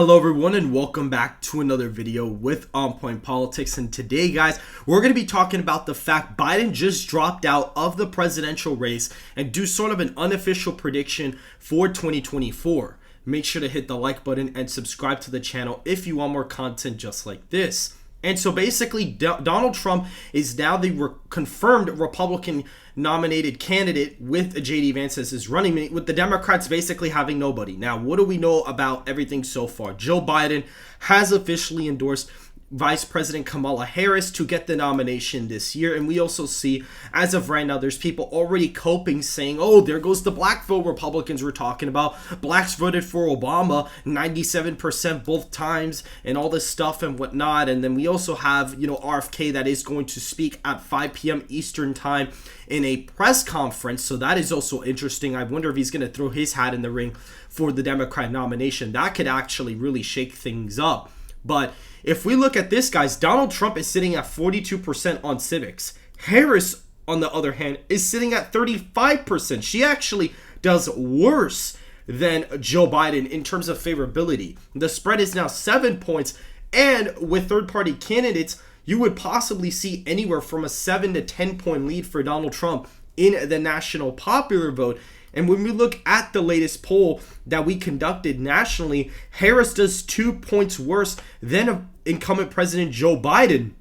Hello everyone and welcome back to another video with On Point Politics, and today guys we're going to be talking about the fact Biden just dropped out of the presidential race and do sort of an unofficial prediction for 2024. Make sure to hit the like button and subscribe to the channel if you want more content just like this. And so basically Donald Trump is now the confirmed Republican nominated candidate with J.D. Vance as his running mate, with the Democrats basically having nobody. Now, what do we know about everything so far? Joe Biden has officially endorsed Vice President Kamala Harris to get the nomination this year. And we also see, as of right now, there's people already coping saying, oh, there goes the black vote Republicans were talking about. Blacks voted for Obama 97% both times and all this stuff and whatnot. And then we also have, RFK that is going to speak at 5 p.m. Eastern time in a press conference. So that is also interesting. I wonder if he's going to throw his hat in the ring for the Democrat nomination. That could actually really shake things up. But if we look at this, guys, Donald Trump is sitting at 42% on civics. Harris, on the other hand, is sitting at 35%. She actually does worse than Joe Biden in terms of favorability. The spread is now 7 points, and with third-party candidates, you would possibly see anywhere from a 7 to 10 point lead for Donald Trump in the national popular vote. And when we look at the latest poll that we conducted nationally, Harris does 2 points worse than incumbent President Joe Biden.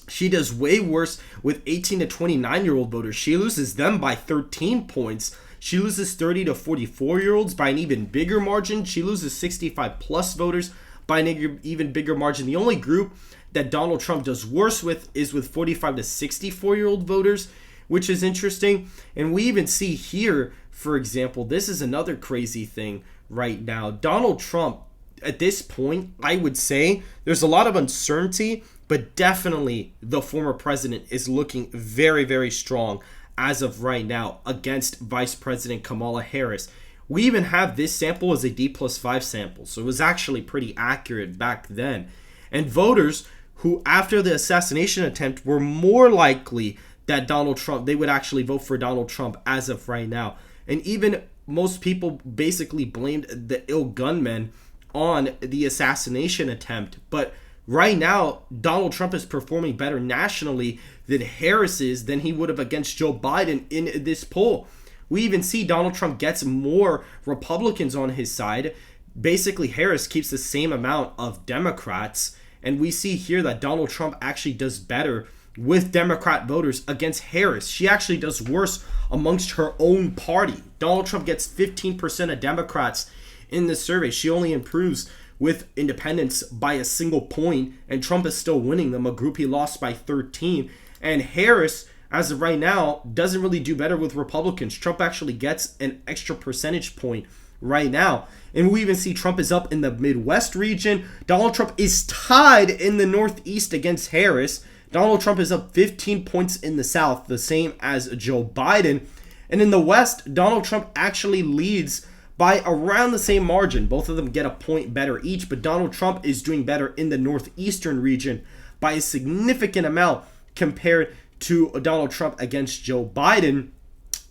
She does way worse with 18 to 29-year-old voters. She loses them by 13 points. She loses 30 to 44-year-olds by an even bigger margin. She loses 65-plus voters by an even bigger margin. The only group that Donald Trump does worse with is with 45 to 64-year-old voters, which is interesting. And we even see here, for example, this is another crazy thing right now. Donald Trump, at this point, I would say there's a lot of uncertainty, but definitely the former president is looking very, very strong as of right now against Vice President Kamala Harris. We even have this sample as a D+5 sample, so it was actually pretty accurate back then. And voters who, after the assassination attempt, were more likely that Donald Trump, they would actually vote for Donald Trump as of right now. And even most people basically blamed the ill gunman on the assassination attempt. But right now, Donald Trump is performing better nationally than Harris is, than he would have against Joe Biden in this poll. We even see Donald Trump gets more Republicans on his side. Basically, Harris keeps the same amount of Democrats. And we see here that Donald Trump actually does better with Democrat voters against Harris. She actually does worse amongst her own party. Donald Trump gets 15% of Democrats in this survey. She only improves with independents by a single point, and Trump is still winning them, a group he lost by 13. And Harris, as of right now, doesn't really do better with Republicans. Trump actually gets an extra percentage point right now. And we even see Trump is up in the Midwest region. Donald Trump is tied in the Northeast against Harris. Donald Trump is up 15 points in the South, the same as Joe Biden. And in the West, Donald Trump actually leads by around the same margin. Both of them get a point better each, but Donald Trump is doing better in the Northeastern region by a significant amount compared to Donald Trump against Joe Biden.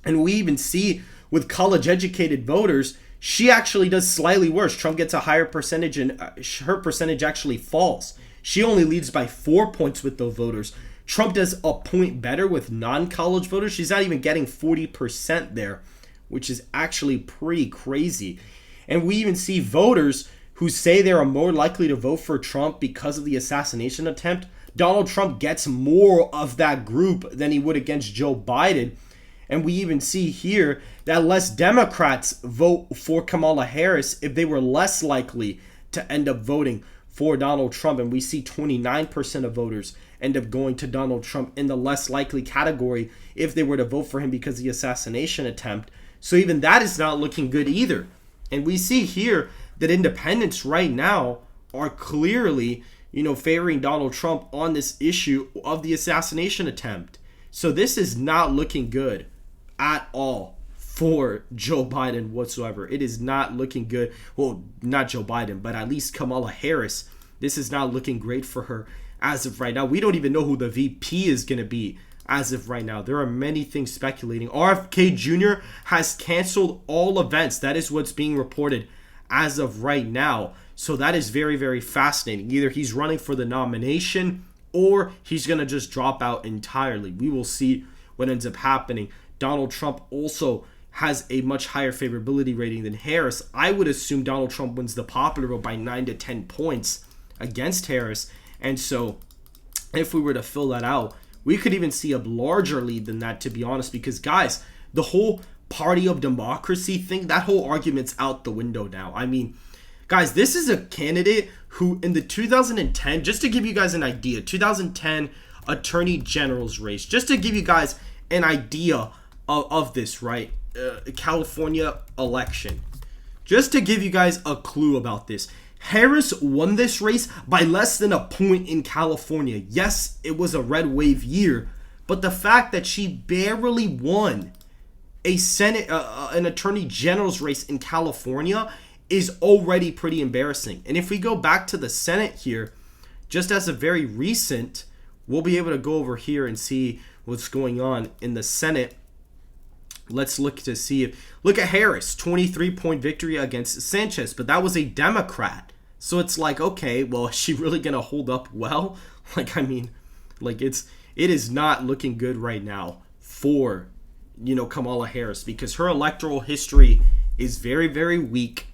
And we even see with college-educated voters, she actually does slightly worse. Trump gets a higher percentage, and her percentage actually falls. She only leads by 4 points with those voters. Trump does a point better with non-college voters. She's not even getting 40% there, which is actually pretty crazy. And we even see voters who say they are more likely to vote for Trump because of the assassination attempt. Donald Trump gets more of that group than he would against Joe Biden. And we even see here that less Democrats vote for Kamala Harris if they were less likely to end up voting for Donald Trump. And we see 29% of voters end up going to Donald Trump in the less likely category if they were to vote for him because of the assassination attempt. So even that is not looking good either. And we see here that independents right now are clearly, favoring Donald Trump on this issue of the assassination attempt. So this is not looking good at all for Joe Biden whatsoever. It is not looking good. Well, not Joe Biden, but at least Kamala Harris. This is not looking great for her as of right now. We don't even know who the VP is going to be as of right now. There are many things speculating. RFK Jr. has canceled all events. That is what's being reported as of right now. So that is very, very fascinating. Either he's running for the nomination or he's going to just drop out entirely. We will see what ends up happening. Donald Trump also has a much higher favorability rating than Harris. I would assume Donald Trump wins the popular vote by 9 to 10 points against Harris. And so if we were to fill that out, we could even see a larger lead than that, to be honest, because guys, the whole party of democracy thing, that whole argument's out the window now. I mean, guys, this is a candidate who in the 2010, just to give you guys an idea, 2010 Attorney General's race, just to give you guys an idea of this, right? California election. Just to give you guys a clue about this, Harris won this race by less than a point in California. Yes, it was a red wave year, but the fact that she barely won a Senate, an Attorney General's race in California is already pretty embarrassing. And if we go back to the Senate here, just as a very recent, we'll be able to go over here and see what's going on in the Senate. Let's look to see if, look at Harris, 23-point victory against Sanchez, but that was a Democrat. So it's like, okay, well, is she really going to hold up well? Like, I mean, like it is not looking good right now for, Kamala Harris, because her electoral history is very, very weak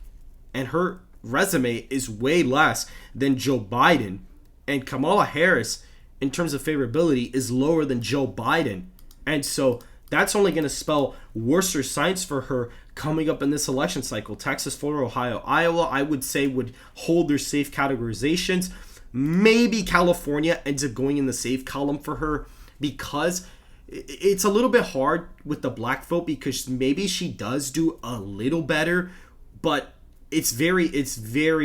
and her resume is way less than Joe Biden. And Kamala Harris, in terms of favorability, is lower than Joe Biden. And so that's only going to spell worse signs for her coming up in this election cycle. Texas, Florida, Ohio, Iowa, I would say would hold their safe categorizations. Maybe California ends up going in the safe column for her because it's a little bit hard with the black vote because maybe she does do a little better, but it's very,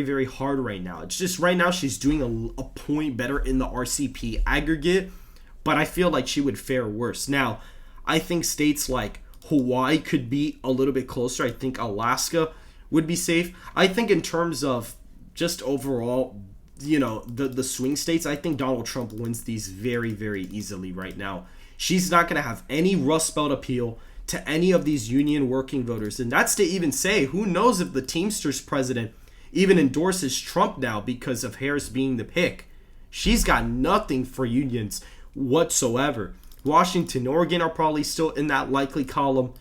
very hard right now. It's just right now she's doing a point better in the RCP aggregate, but I feel like she would fare worse. Now, I think states like Hawaii could be a little bit closer. I think Alaska would be safe. I think in terms of just overall, the swing states, I think Donald Trump wins these very, very easily right now. She's not going to have any Rust Belt appeal to any of these union working voters. And that's to even say, who knows if the Teamsters president even endorses Trump now because of Harris being the pick. She's got nothing for unions whatsoever. Washington, Oregon are probably still in that likely column.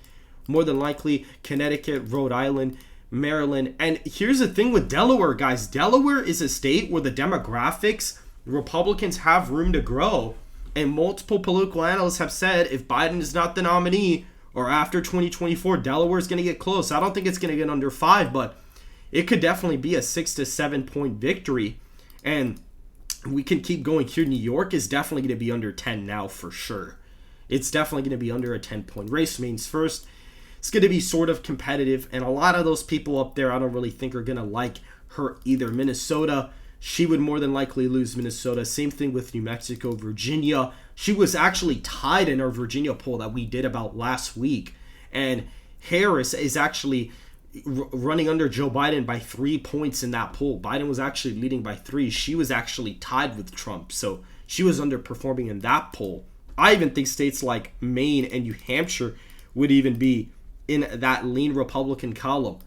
More than likely, Connecticut, Rhode Island, Maryland. And here's the thing with Delaware, guys. Delaware is a state where the demographics, Republicans have room to grow. And multiple political analysts have said if Biden is not the nominee or after 2024, Delaware is going to get close. I don't think it's going to get under 5, but it could definitely be a 6 to 7 point victory. And we can keep going here. New York is definitely going to be under 10 now for sure. It's definitely going to be under a 10-point race. Maine's first. It's going to be sort of competitive. And a lot of those people up there I don't really think are going to like her either. Minnesota, she would more than likely lose Minnesota. Same thing with New Mexico. Virginia, she was actually tied in our Virginia poll that we did about last week. And Harris is actually running under Joe Biden by 3 points in that poll. Biden was actually leading by 3. She was actually tied with Trump. So she was underperforming in that poll. I even think states like Maine and New Hampshire would even be in that lean Republican column.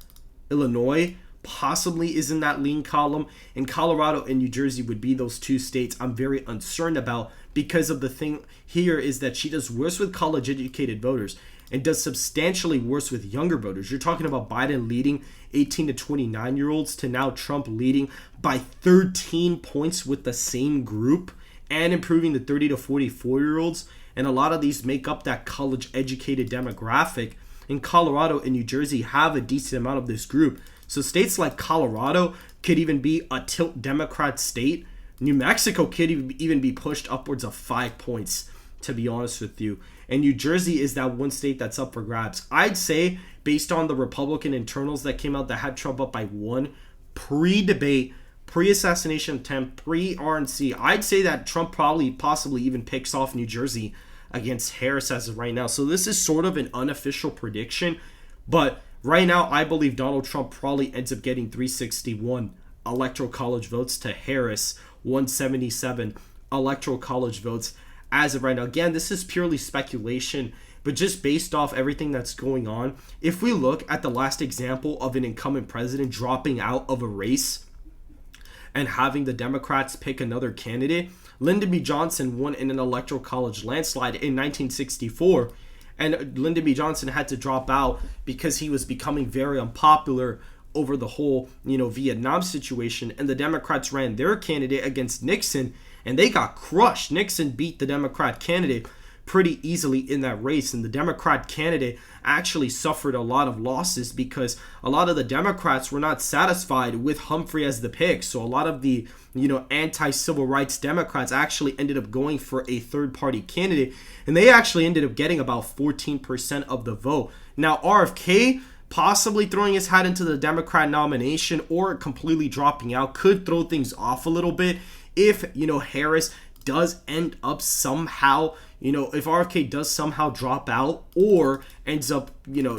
Illinois possibly is in that lean column. And Colorado and New Jersey would be those two states I'm very uncertain about because of the thing here is that she does worse with college-educated voters and does substantially worse with younger voters. You're talking about Biden leading 18 to 29-year-olds to now Trump leading by 13 points with the same group and improving the 30 to 44-year-olds. And a lot of these make up that college-educated demographic. In Colorado and New Jersey have a decent amount of this group. So states like Colorado could even be a tilt Democrat state. New Mexico could even be pushed upwards of 5 points, to be honest with you. And New Jersey is that one state that's up for grabs. I'd say, based on the Republican internals that came out that had Trump up by 1, pre-debate, pre-assassination attempt, pre-RNC, I'd say that Trump possibly even picks off New Jersey against Harris as of right now. So this is sort of an unofficial prediction. But right now, I believe Donald Trump probably ends up getting 361 electoral college votes to Harris, 177 electoral college votes as of right now. Again, this is purely speculation, but just based off everything that's going on, if we look at the last example of an incumbent president dropping out of a race, and having the Democrats pick another candidate. Lyndon B. Johnson won in an electoral college landslide in 1964, and Lyndon B. Johnson had to drop out because he was becoming very unpopular over the whole, Vietnam situation, and the Democrats ran their candidate against Nixon, and they got crushed. Nixon beat the Democrat candidate pretty easily in that race, and the Democrat candidate actually suffered a lot of losses because a lot of the Democrats were not satisfied with Humphrey as the pick. So a lot of the anti-civil rights Democrats actually ended up going for a third-party candidate, and they actually ended up getting about 14% of the vote. Now RFK possibly throwing his hat into the Democrat nomination or completely dropping out could throw things off a little bit if Harris does end up somehow, if RFK does somehow drop out or ends up,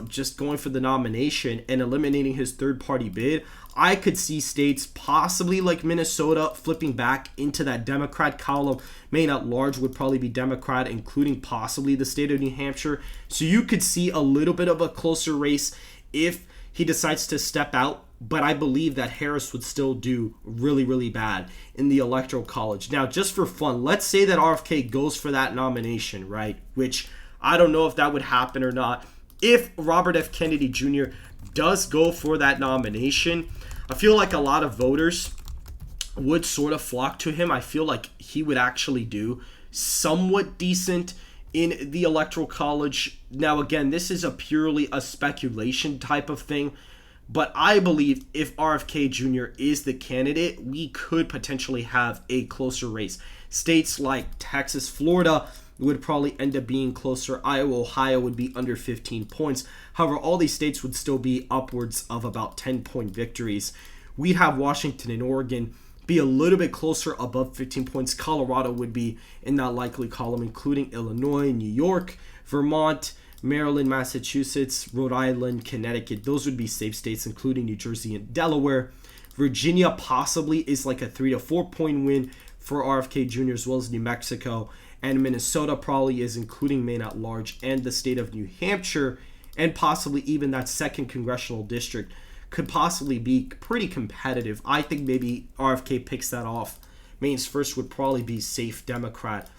just going for the nomination and eliminating his third-party bid. I could see states possibly like Minnesota flipping back into that Democrat column. Maine at large would probably be Democrat, including possibly the state of New Hampshire. So you could see a little bit of a closer race if he decides to step out. But I believe that Harris would still do really, really bad in the Electoral College. Now, just for fun, let's say that RFK goes for that nomination, right? Which I don't know if that would happen or not. If Robert F. Kennedy Jr. does go for that nomination, I feel like a lot of voters would sort of flock to him. I feel like he would actually do somewhat decent in the Electoral College. Now, again, this is purely a speculation type of thing. But I believe if RFK Jr. is the candidate, we could potentially have a closer race. States like Texas, Florida would probably end up being closer. Iowa, Ohio would be under 15 points. However, all these states would still be upwards of about 10-point victories. We'd have Washington and Oregon be a little bit closer, above 15 points. Colorado would be in that likely column, including Illinois, New York, Vermont, Maryland, Massachusetts, Rhode Island, Connecticut. Those would be safe states, including New Jersey and Delaware. Virginia possibly is like a 3 to 4 point win for RFK Jr. as well as New Mexico. And Minnesota probably is, including Maine at large, and the state of New Hampshire, and possibly even that second congressional district could possibly be pretty competitive. I think maybe RFK picks that off. Maine's first would probably be safe Democrat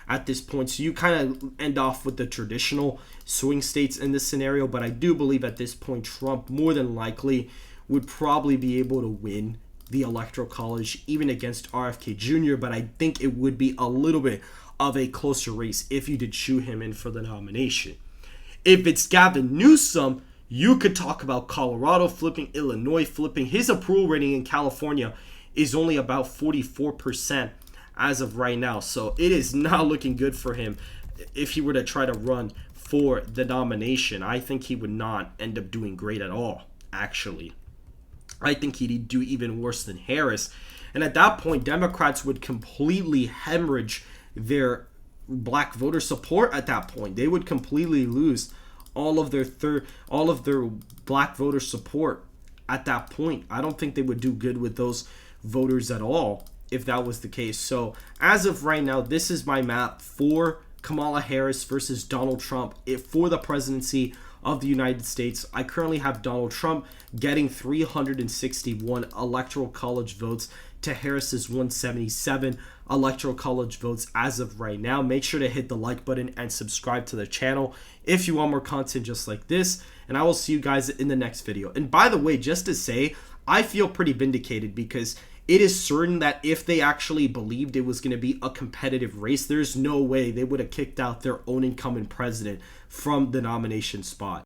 at this point. So you kind of end off with the traditional swing states in this scenario, but I do believe at this point Trump more than likely would probably be able to win the Electoral College even against RFK Jr., but I think it would be a little bit of a closer race if you did shoe him in for the nomination. If it's Gavin Newsom, you could talk about Colorado flipping, Illinois flipping. His approval rating in California is only about 44% as of right now. So it is not looking good for him if he were to try to run for the nomination. I think he would not end up doing great at all, actually. I think he'd do even worse than Harris. And at that point, Democrats would completely hemorrhage their black voter support at that point. They would completely lose all of their black voter support at that point. I don't think they would do good with those voters at all if that was the case. So as of right now, this is my map for Kamala Harris versus Donald Trump for the presidency of the United States. I currently have Donald Trump getting 361 Electoral College votes to Harris's 177 Electoral College votes as of right now. Make sure to hit the like button and subscribe to the channel if you want more content just like this, and I will see you guys in the next video. And by the way, just to say, I feel pretty vindicated because it is certain that if they actually believed it was going to be a competitive race, there's no way they would have kicked out their own incumbent president from the nomination spot.